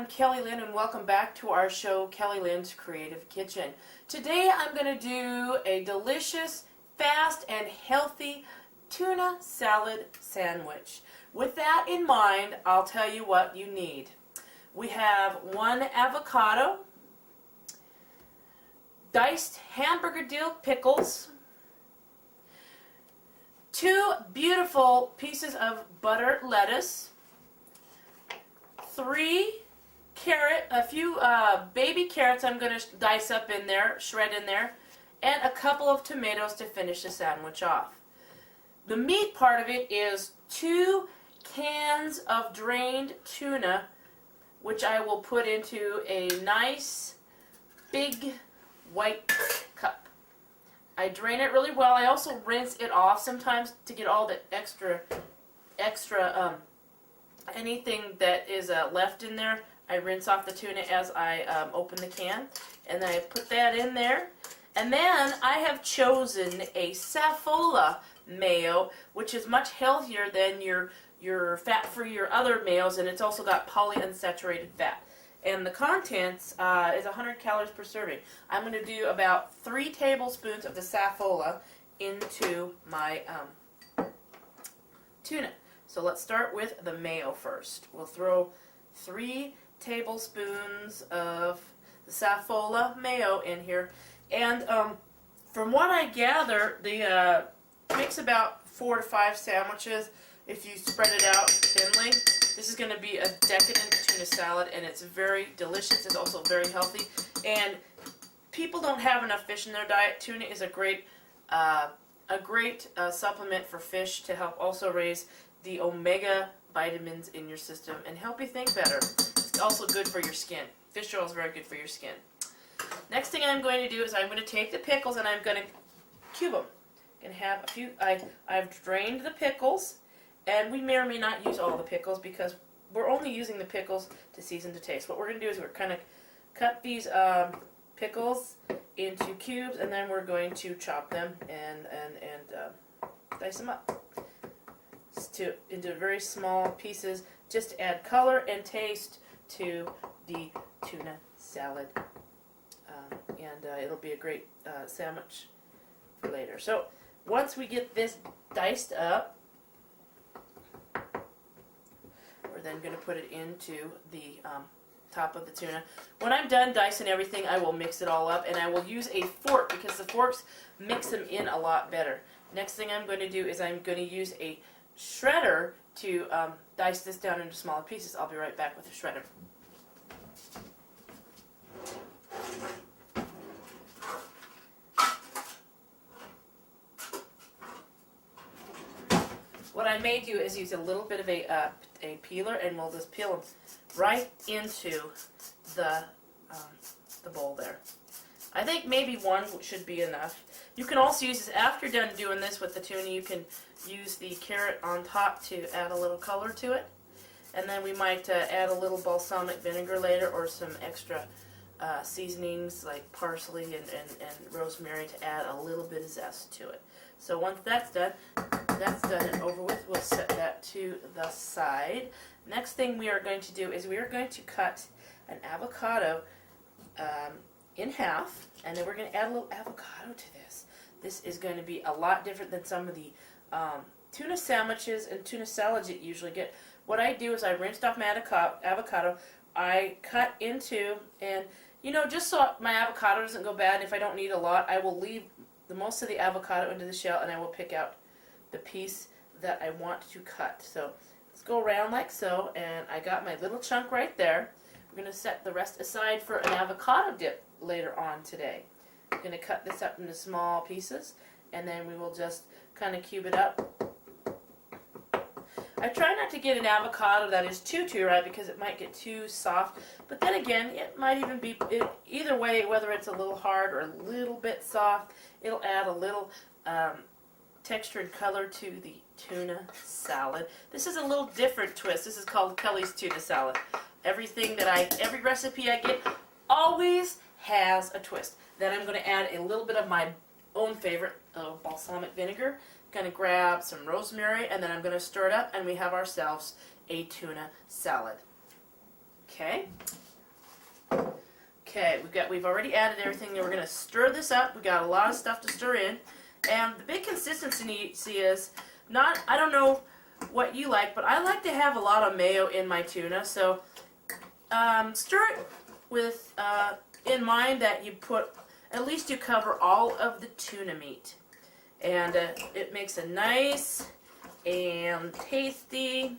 Kelly Lynn, and welcome back to our show, Kelly Lynn's Creative Kitchen. Today I'm going to do a delicious, fast, and healthy tuna salad sandwich. With that in mind, I'll tell you what you need. We have 1 avocado, diced hamburger dill pickles, 2 beautiful pieces of butter lettuce, 3 a few baby carrots I'm going to dice up in there, shred in there, and a couple of tomatoes to finish the sandwich off. The meat part of it is 2 cans of drained tuna, which I will put into a nice big white cup. I drain it really well. I also rinse it off sometimes to get all the extra anything that is left in there. I rinse off the tuna as I open the can, and then I put that in there. And then I have chosen a Saffola mayo, which is much healthier than your fat-free or other mayos, and it's also got polyunsaturated fat. And the contents is 100 calories per serving. I'm going to do about 3 tablespoons of the Saffola into my tuna. So let's start with the mayo first. We'll throw 3 tablespoons of the Saffola mayo in here. And from what I gather, the makes about 4 to 5 sandwiches if you spread it out thinly. This is going to be a decadent tuna salad, and it's very delicious. It's also very healthy. And people don't have enough fish in their diet. Tuna is a great supplement for fish to help also raise the omega vitamins in your system and help you think better. It's also good for your skin. Fish oil is very good for your skin. Next thing I'm going to do is I'm going to take the pickles and I'm going to cube them. I'm going to have a few. I've drained the pickles, and we may or may not use all the pickles because we're only using the pickles to season to taste. What we're going to do is we're kind of cut these pickles into cubes, and then we're going to chop them and dice them up into very small pieces, just to add color and taste to the tuna salad, and it'll be a great sandwich for later. So once we get this diced up, we're then going to put it into the top of the tuna. When I'm done dicing everything, I will mix it all up, and I will use a fork because the forks mix them in a lot better. Next thing I'm going to do is I'm going to use a shredder to dice this down into smaller pieces. I'll be right back with the shredder. What I may do is use a little bit of a peeler, and we'll just peel them right into the bowl there. I think maybe 1 should be enough. You can also use this after you're done doing this with the tuna. You can use the carrot on top to add a little color to it, and then we might add a little balsamic vinegar later, or some extra seasonings like parsley and rosemary to add a little bit of zest to it. So once that's done and over with, we'll set that to the side. Next thing we are going to do is we are going to cut an avocado in half, and then we're going to add a little avocado to this. This is going to be a lot different than some of the tuna sandwiches and tuna salads that you usually get. What I do is I rinsed off my avocado, I cut into, and just so my avocado doesn't go bad, if I don't need a lot, I will leave the most of the avocado into the shell, and I will pick out the piece that I want to cut. So let's go around like so, and I got my little chunk right there. We're going to set the rest aside for an avocado dip later on today. I'm going to cut this up into small pieces, and then we will just kind of cube it up. I try not to get an avocado that is too ripe because it might get too soft, but then again, it might even be, either way, whether it's a little hard or a little bit soft, it'll add a little texture and color to the tuna salad. This is a little different twist. This is called Kelly's Tuna Salad. Every recipe I get always has a twist. Then I'm going to add a little bit of my own favorite balsamic vinegar. Going to grab some rosemary, and then I'm going to stir it up, and we have ourselves a tuna salad. Okay? Okay, we've already added everything. We're going to stir this up. We got a lot of stuff to stir in. And the big consistency is not, I don't know what you like, but I like to have a lot of mayo in my tuna. So stir it with, in mind that you put, at least you cover all of the tuna meat. And it makes a nice and tasty,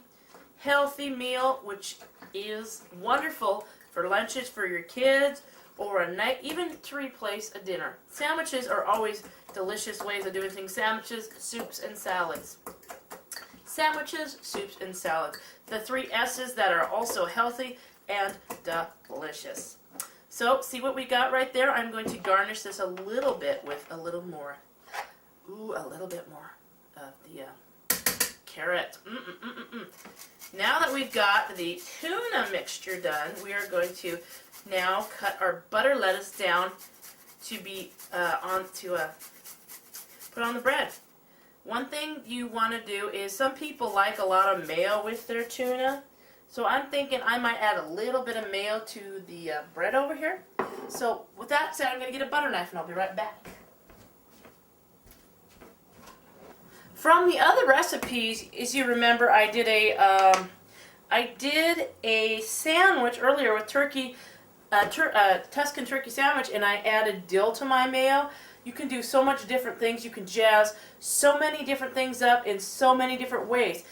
healthy meal, which is wonderful for lunches for your kids or a night, even to replace a dinner. Sandwiches are always delicious ways of doing things. Sandwiches, soups, and salads. Sandwiches, soups, and salads. The 3 S's that are also healthy and delicious. So, see what we got right there? I'm going to garnish this a little bit with a little more. Ooh, a little bit more of the carrot. Now that we've got the tuna mixture done, we are going to now cut our butter lettuce down to be put on the bread. One thing you want to do is, some people like a lot of mayo with their tuna, so I'm thinking I might add a little bit of mayo to the bread over here. So with that said, I'm going to get a butter knife and I'll be right back. From the other recipes, as you remember, I did a sandwich earlier with turkey, Tuscan turkey sandwich, and I added dill to my mayo. You can do so much different things. You can jazz so many different things up in so many different ways.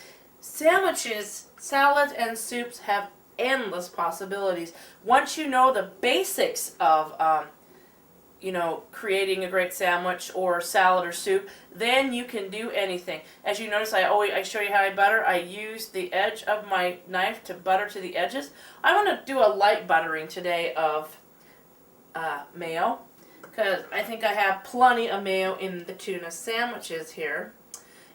Sandwiches, salads, and soups have endless possibilities. Once you know the basics of creating a great sandwich or salad or soup, then you can do anything. As you notice, I show you how I butter. I use the edge of my knife to butter to the edges. I want to do a light buttering today of mayo, because I think I have plenty of mayo in the tuna sandwiches here.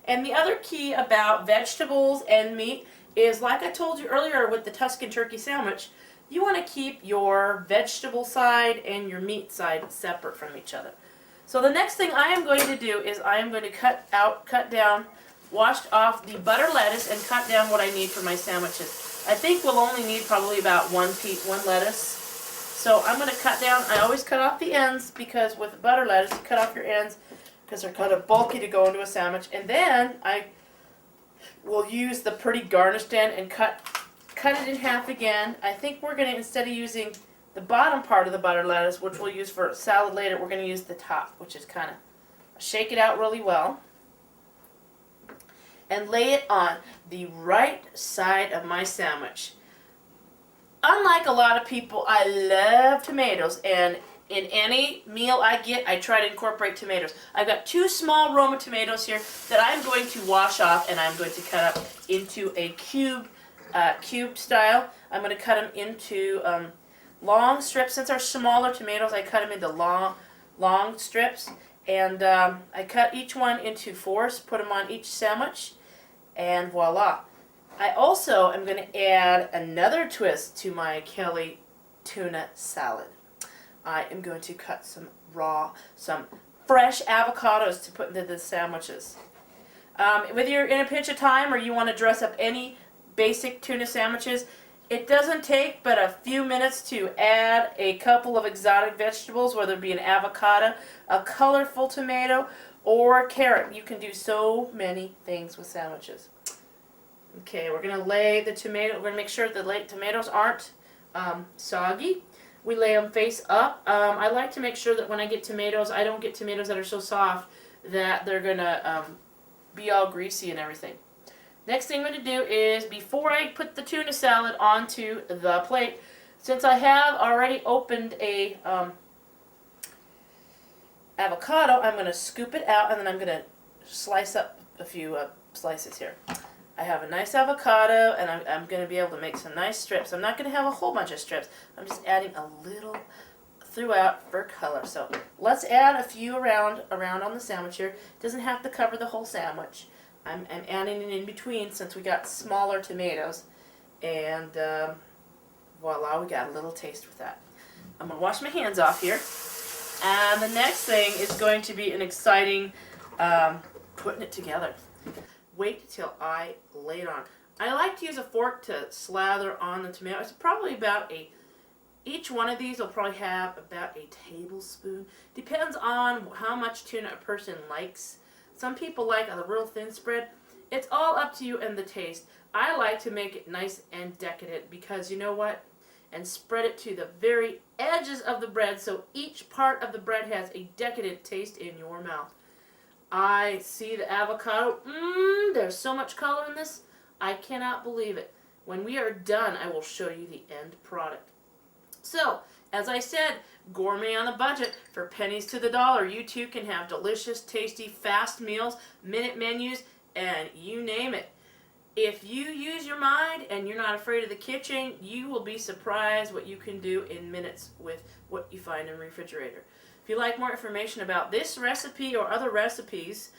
And the other key about vegetables and meat is, like I told you earlier with the Tuscan turkey sandwich, you want to keep your vegetable side and your meat side separate from each other. So the next thing I am going to do is I am going to cut down, wash off the butter lettuce and cut down what I need for my sandwiches. I think we'll only need probably about one lettuce. So I'm going to cut down. I always cut off the ends, because with butter lettuce you cut off your ends because they're kind of bulky to go into a sandwich. And then I will use the pretty garnished end and cut it in half again. I think we're going to, instead of using the bottom part of the butter lettuce, which we'll use for salad later, we're going to use the top, which is kind of, shake it out really well and lay it on the right side of my sandwich. Unlike a lot of people, I love tomatoes, and in any meal I get, I try to incorporate tomatoes. I've got 2 small Roma tomatoes here that I'm going to wash off, and I'm going to cut up into a cube style. I'm going to cut them into long strips. Since they're smaller tomatoes, I cut them into long strips, and I cut each one into 4s, put them on each sandwich, and voila. I also am going to add another twist to my Kelly tuna salad. I am going to cut some fresh avocados to put into the sandwiches. Whether you're in a pinch of time or you want to dress up any basic tuna sandwiches, it doesn't take but a few minutes to add a couple of exotic vegetables, whether it be an avocado, a colorful tomato, or a carrot. You can do so many things with sandwiches. Okay, we're going to lay the tomato. We're going to make sure the tomatoes aren't soggy. We lay them face up. I like to make sure that when I get tomatoes, I don't get tomatoes that are so soft that they're going to be all greasy and everything. Next thing I'm going to do is, before I put the tuna salad onto the plate, since I have already opened a avocado, I'm going to scoop it out, and then I'm going to slice up a few slices here. I have a nice avocado, and I'm going to be able to make some nice strips. I'm not going to have a whole bunch of strips. I'm just adding a little throughout for color. So let's add a few around on the sandwich here. It doesn't have to cover the whole sandwich. I'm adding it in between since we got smaller tomatoes. And voila, we got a little taste with that. I'm going to wash my hands off here. And the next thing is going to be an exciting putting it together. Wait till I lay it on. I like to use a fork to slather on the tomato. It's probably about Each one of these will probably have about a tablespoon. Depends on how much tuna a person likes. Some people like a real thin spread. It's all up to you and the taste. I like to make it nice and decadent because you know what? And spread it to the very edges of the bread so each part of the bread has a decadent taste in your mouth. I see the avocado. There's so much color in this. I cannot believe it. When we are done, I will show you the end product. So, as I said, gourmet on a budget for pennies to the dollar. You too can have delicious, tasty, fast meals, minute menus, and you name it. If you use your mind and you're not afraid of the kitchen, you will be surprised what you can do in minutes with what you find in the refrigerator. If you'd like more information about this recipe or other recipes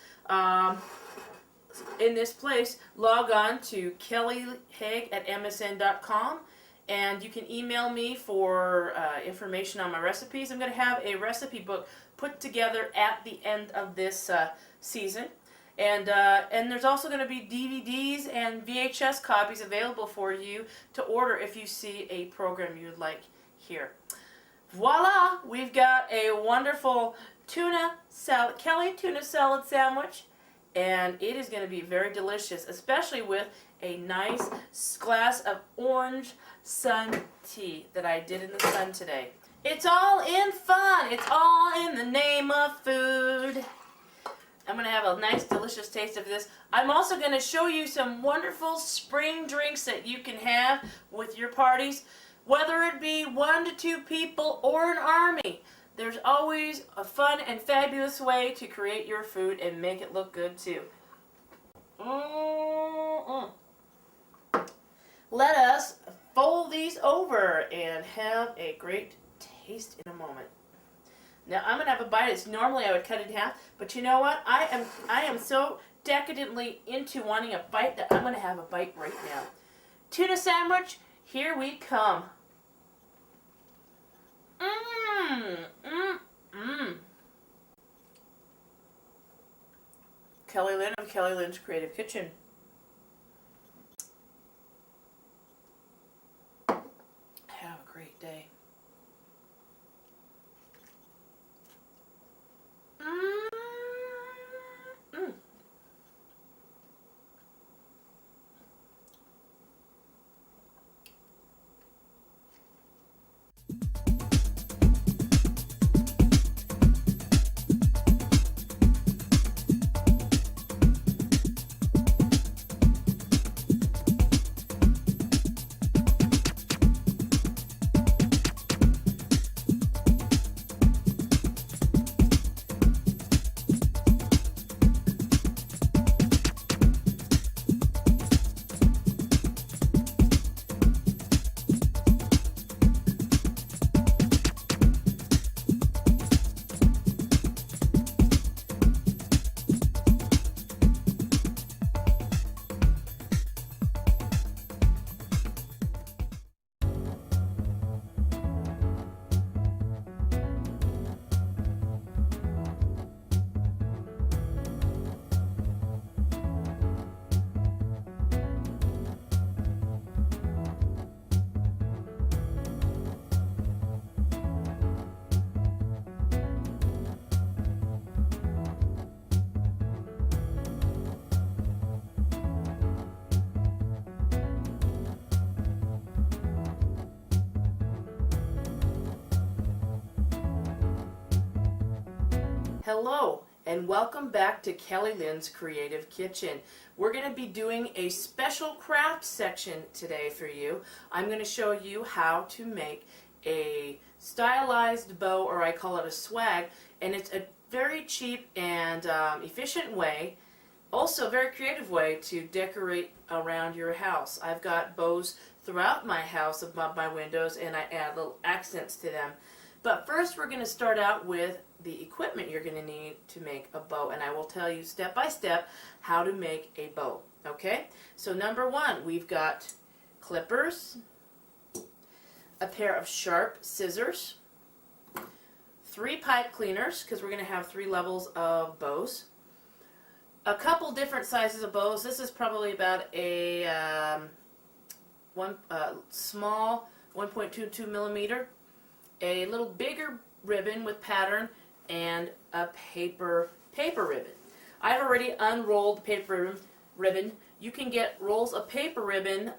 in this place, log on to kellyhaig@msn.com. And you can email me for information on my recipes. I'm going to have a recipe book put together at the end of this season. And there's also going to be DVDs and VHS copies available for you to order if you see a program you'd like here. Voila! We've got a wonderful tuna salad, Kelly tuna salad sandwich. And it is going to be very delicious, especially with a nice glass of orange sun tea that I did in the sun today. It's all in fun. It's all in the name of food. I'm going to have a nice, delicious taste of this. I'm also going to show you some wonderful spring drinks that you can have with your parties, whether it be 1 to 2 people or an army. There's always a fun and fabulous way to create your food and make it look good too. Let us fold these over and have a great taste in a moment. Now I'm going to have a bite. Normally I would cut it in half, but you know what? I am so decadently into wanting a bite that I'm going to have a bite right now. Tuna sandwich, here we come. Kelly Lynn of Kelly Lynn's Creative Kitchen. Have a great day. Hello and welcome back to Kelly Lynn's Creative Kitchen. We're going to be doing a special craft section today for you. I'm going to show you how to make a stylized bow, or I call it a swag, and it's a very cheap and efficient way, also a very creative way to decorate around your house. I've got bows throughout my house above my windows and I add little accents to them. But first we're going to start out with the equipment you're going to need to make a bow, and I will tell you step by step how to make a bow. Okay? So number one, we've got clippers, a pair of sharp scissors, 3 pipe cleaners, because we're going to have 3 levels of bows, a couple different sizes of bows. This is probably about a small 1.22 millimeter, a little bigger ribbon with pattern, and a paper ribbon. I've already unrolled the paper ribbon. You can get rolls of paper ribbon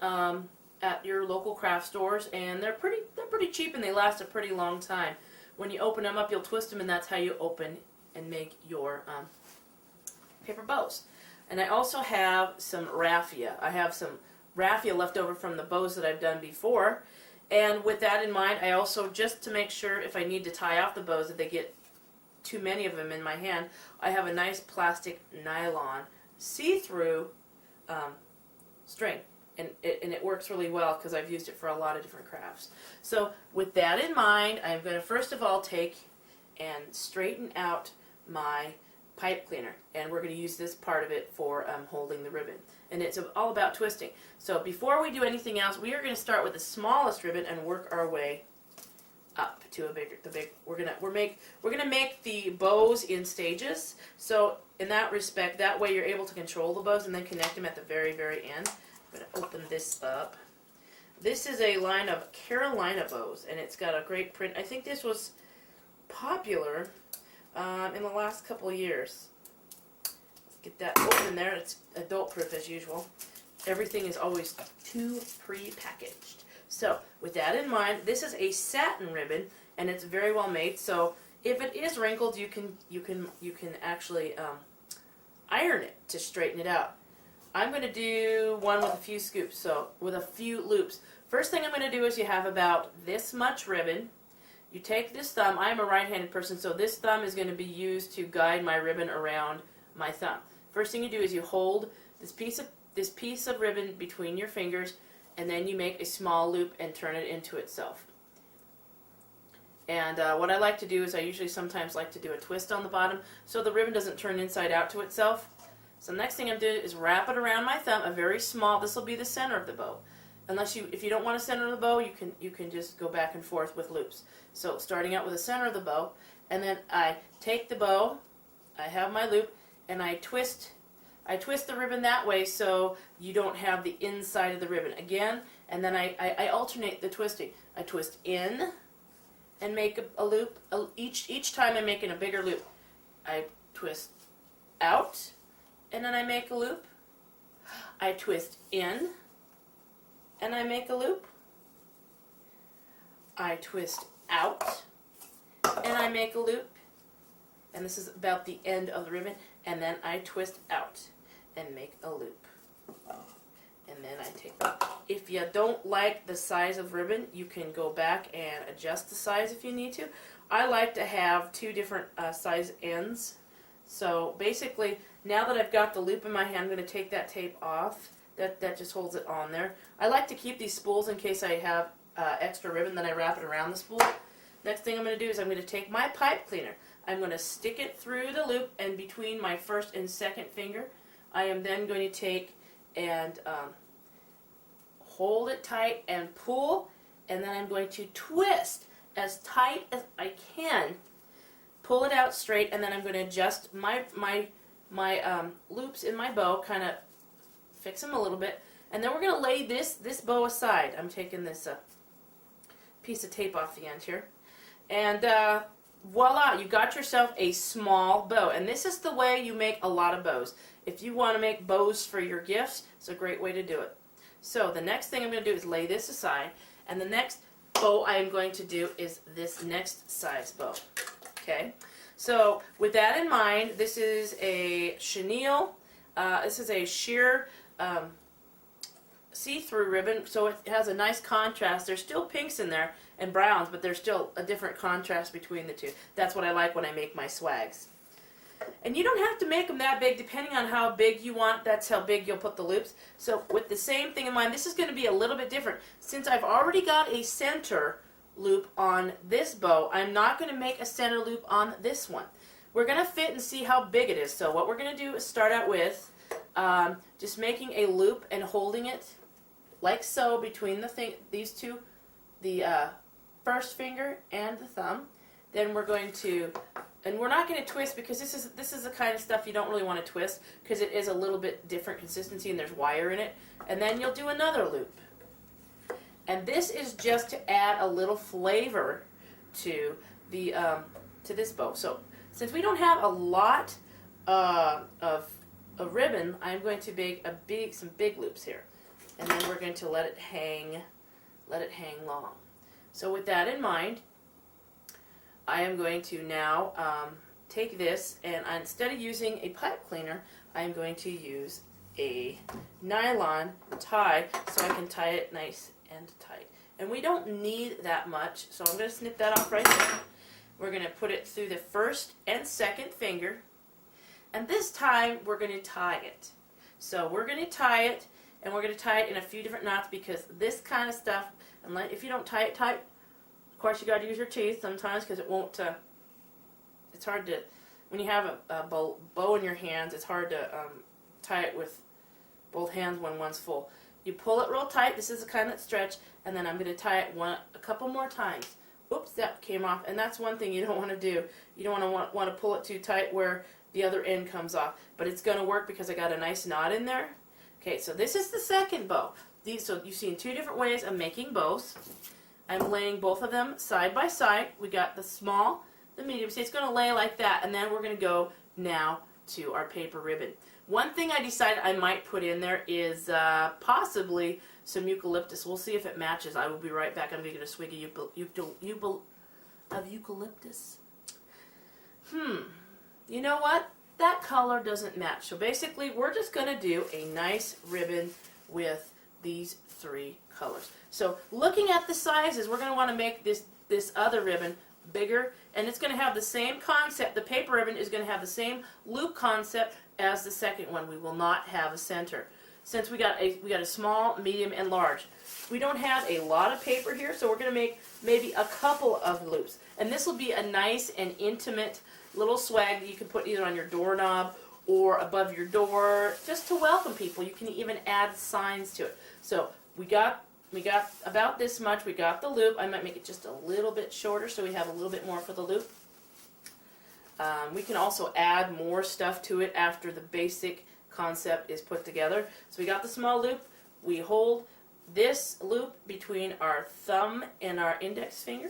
at your local craft stores, and they're pretty cheap and they last a pretty long time. When you open them up, you'll twist them, and that's how you open and make your paper bows. And I also have some raffia. I have some raffia left over from the bows that I've done before. And with that in mind, I also, just to make sure if I need to tie off the bows, if they get too many of them in my hand, I have a nice plastic nylon see-through string. And it works really well because I've used it for a lot of different crafts. So with that in mind, I'm going to first of all take and straighten out my pipe cleaner, and we're going to use this part of it for holding the ribbon, and it's all about twisting. So before we do anything else, we are going to start with the smallest ribbon and work our way up to we're going to make the bows in stages. So in that respect, that way you're able to control the bows and then connect them at the very end. I'm going to open this up. This is a line of Carolina bows, and it's got a great print. I think this was popular in the last couple of years. Let's get that open there. It's adult proof as usual. Everything is always too pre-packaged. So with that in mind, this is a satin ribbon, and it's very well made. So if it is wrinkled, you can actually iron it to straighten it out. I'm going to do one with a few scoops, so with a few loops. First thing I'm going to do is you have about this much ribbon. You take this thumb. I'm a right-handed person, so this thumb is going to be used to guide my ribbon around my thumb. First thing you do is you hold this piece of ribbon between your fingers, and then you make a small loop and turn it into itself. And what I like to do is I usually sometimes like to do a twist on the bottom so the ribbon doesn't turn inside out to itself. So the next thing I'm doing is wrap it around my thumb, a very small, this will be the center of the bow. If you don't want to center the bow, you can just go back and forth with loops. So starting out with the center of the bow, and then I take the bow, I have my loop, and I twist the ribbon that way so you don't have the inside of the ribbon. Again, and then I alternate the twisting. I twist in and make a loop. Each time I'm making a bigger loop. I twist out, and then I make a loop. I twist in, and I make a loop. I twist out, and I make a loop. And this is about the end of the ribbon. And then I twist out and make a loop. And then I take it. If you don't like the size of ribbon, you can go back and adjust the size if you need to. I like to have two different size ends. So basically, now that I've got the loop in my hand, I'm going to take that tape off. That just holds it on there. I like to keep these spools in case I have extra ribbon, then I wrap it around the spool. Next thing I'm going to do is I'm going to take my pipe cleaner. I'm going to stick it through the loop and between my first and second finger. I am then going to take and hold it tight and pull, and then I'm going to twist as tight as I can. Pull it out straight, and then I'm going to adjust my loops in my bow, kind of fix them a little bit, and then we're going to lay this bow aside. I'm taking this piece of tape off the end here, and voila, you got yourself a small bow. And this is the way you make a lot of bows. If you want to make bows for your gifts, it's a great way to do it. So the next thing I'm going to do is lay this aside, and the next bow I am going to do is this next size bow. Okay, so with that in mind, this is a chenille. This is a sheer see-through ribbon, so it has a nice contrast. There's still pinks in there and browns, but there's still a different contrast between the two. That's what I like when I make my swags. And you don't have to make them that big. Depending on how big you want, that's how big you'll put the loops. So with the same thing in mind, this is going to be a little bit different. Since I've already got a center loop on this bow, I'm not going to make a center loop on this one. We're going to fit and see how big it is. So what we're going to do is start out with just making a loop and holding it like so between these two, the first finger and the thumb. Then we're going to, and we're not going to twist because this is the kind of stuff you don't really want to twist because it is a little bit different consistency and there's wire in it. And then you'll do another loop. And this is just to add a little flavor to the to this bow. So since we don't have a lot of ribbon, I'm going to make some big loops here, and then we're going to let it hang long. So with that in mind, I am going to now take this, and instead of using a pipe cleaner, I'm going to use a nylon tie so I can tie it nice and tight. And we don't need that much, so I'm going to snip that off right there. We're going to put it through the first and second finger, and this time we're going to tie it. So we're going to tie it, and we're going to tie it in a few different knots, because this kind of stuff, if you don't tie it tight, of course you got to use your teeth sometimes, because it won't, it's hard to, when you have a bow in your hands, it's hard to tie it with both hands when one's full. You pull it real tight, this is the kind that stretch, and then I'm going to tie it a couple more times. Oops, that came off, and that's one thing you don't want to do. You don't want to pull it too tight where the other end comes off, but it's going to work because I got a nice knot in there. Okay, so this is the second bow. So you've seen two different ways of making bows. I'm laying both of them side by side. We got the small, the medium, so it's going to lay like that, and then we're going to go now to our paper ribbon. One thing I decided I might put in there is possibly some eucalyptus. We'll see if it matches. I will be right back. I'm going to get a swig of eucalyptus. You know what? That color doesn't match. So basically, we're just going to do a nice ribbon with these three colors. So looking at the sizes, we're going to want to make this other ribbon bigger, and it's going to have the same concept. The paper ribbon is going to have the same loop concept as the second one. We will not have a center. Since we got a small, medium, and large. We don't have a lot of paper here, so we're going to make maybe a couple of loops. And this will be a nice and intimate little swag that you can put either on your doorknob or above your door, just to welcome people. You can even add signs to it. So we got about this much. We got the loop. I might make it just a little bit shorter so we have a little bit more for the loop. We can also add more stuff to it after the basic concept is put together. So we got the small loop. We hold this loop between our thumb and our index finger.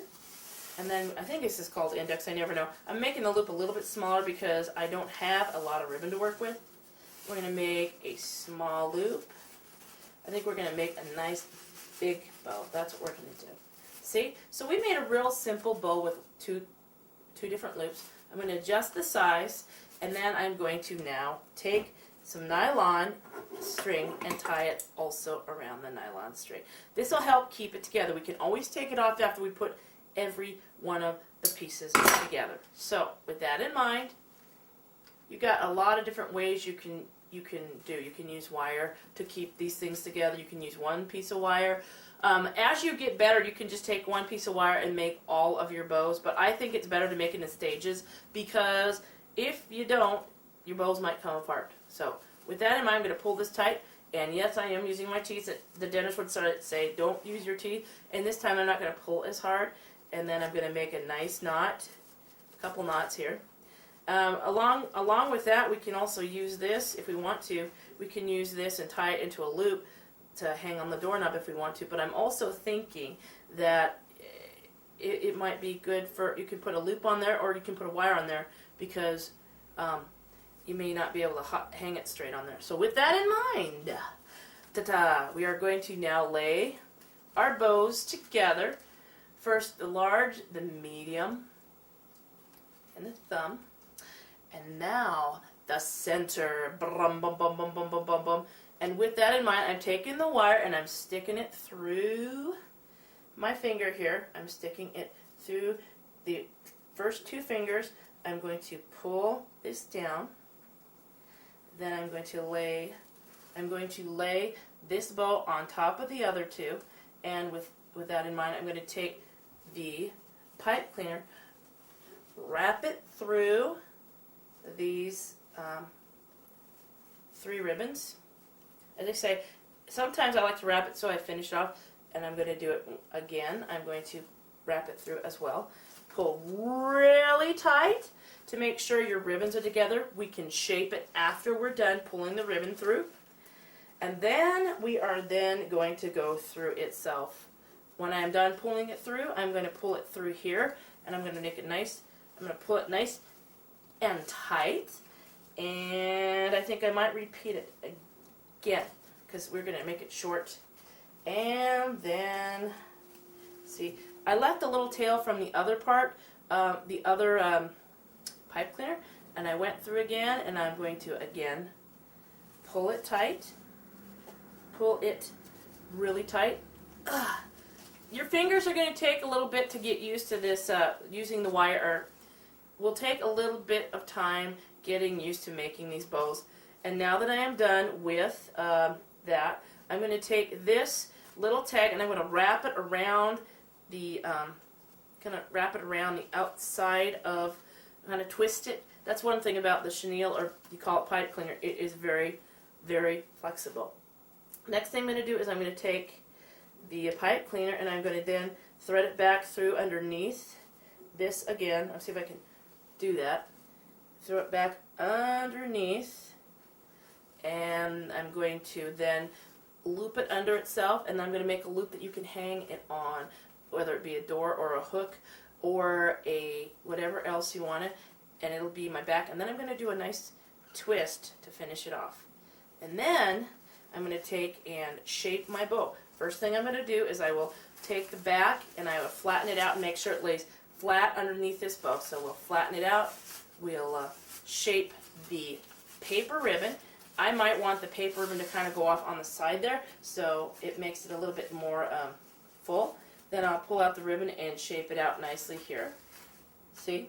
And then, I think this is called index, I never know. I'm making the loop a little bit smaller because I don't have a lot of ribbon to work with. We're going to make a small loop. I think we're going to make a nice big bow. That's what we're going to do. See? So we made a real simple bow with two different loops. I'm going to adjust the size, and then I'm going to now take some nylon string and tie it also around the nylon string. This will help keep it together. We can always take it off after we put every one of the pieces together. So with that in mind, you got a lot of different ways you can do. You can use wire to keep these things together. You can use one piece of wire. As you get better, you can just take one piece of wire and make all of your bows, but I think it's better to make it in stages, because if you don't, your bows might come apart. So with that in mind, I'm going to pull this tight, and yes, I am using my teeth. The dentist would say, don't use your teeth, and this time I'm not going to pull as hard, and then I'm going to make a nice knot, a couple knots here. Along with that, we can also use this if we want to. We can use this and tie it into a loop to hang on the doorknob if we want to, but I'm also thinking that it might be good for, you can put a loop on there, or you can put a wire on there, because you may not be able to hang it straight on there. So with that in mind, we are going to now lay our bows together. First the large, the medium, and the thumb, and now the center. Brum, bum, bum, bum, bum, bum, bum, bum. And with that in mind, I'm taking the wire and I'm sticking it through my finger here. I'm sticking it through the first two fingers. I'm going to pull this down. Then I'm going to lay this bow on top of the other two. And with that in mind, I'm going to take the pipe cleaner, wrap it through these three ribbons. As I say, sometimes I like to wrap it so I finish off, and I'm going to do it again. I'm going to wrap it through as well. Pull really tight to make sure your ribbons are together. We can shape it after we're done pulling the ribbon through. And then we are then going to go through itself when I'm done pulling it through, I'm going to pull it through here, and I'm going to make it nice. I'm going to pull it nice and tight, and I think I might repeat it again because we're going to make it short. And then, see, I left a little tail from the other part, the other pipe cleaner, and I went through again, and I'm going to again pull it tight, pull it really tight. Ugh. Your fingers are going to take a little bit to get used to this, using the wire, or will take a little bit of time getting used to making these bows. And now that I am done with that, I'm going to take this little tag and I'm going to wrap it around the, outside of, kind of twist it. That's one thing about the chenille, or you call it pipe cleaner. It is very, very flexible. Next thing I'm going to do is I'm going to take the pipe cleaner and I'm going to then thread it back through underneath this again. I'll see if I can do that. Throw it back underneath, and I'm going to then loop it under itself, and I'm going to make a loop that you can hang it on, whether it be a door or a hook or a whatever else you want it, and it'll be my back. And then I'm going to do a nice twist to finish it off. And then I'm going to take and shape my bow. First thing I'm going to do is I will take the back and I will flatten it out and make sure it lays flat underneath this bow. So we'll flatten it out. We'll shape the paper ribbon. I might want the paper ribbon to kind of go off on the side there, so it makes it a little bit more full. Then I'll pull out the ribbon and shape it out nicely here. See?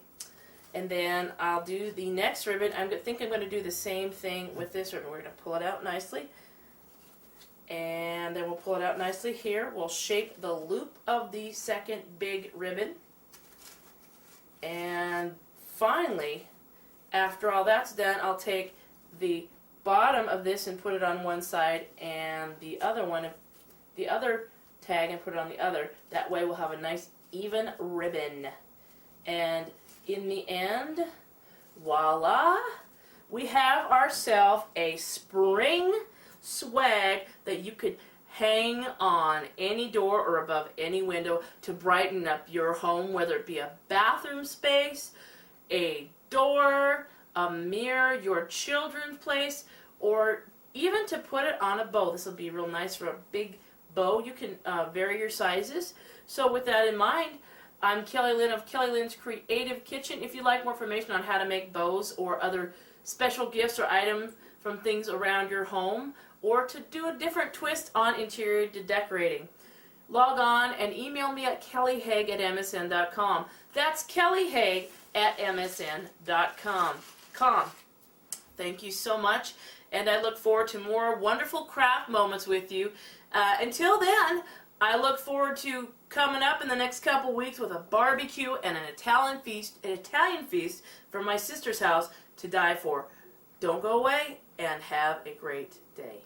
And then I'll do the next ribbon. I think I'm going to do the same thing with this ribbon. We're going to pull it out nicely. And then we'll pull it out nicely here. We'll shape the loop of the second big ribbon. And finally, after all that's done, I'll take the bottom of this and put it on one side, and the other tag, and put it on the other. That way we'll have a nice even ribbon. And in the end, voila, we have ourselves a spring swag that you could hang on any door or above any window to brighten up your home, whether it be a bathroom space, a door, a mirror, your children's place, or even to put it on a bow. This will be real nice for a big bow. You can vary your sizes. So with that in mind, I'm Kelly Lynn of Kelly Lynn's Creative Kitchen. If you'd like more information on how to make bows or other special gifts or items from things around your home, or to do a different twist on interior decorating, log on and email me at kellyhaig@msn.com. That's kellyhaig@msn.com. Thank you so much, and I look forward to more wonderful craft moments with you. Until then, I look forward to coming up in the next couple weeks with a barbecue and an Italian feast from my sister's house to die for. Don't go away, and have a great day.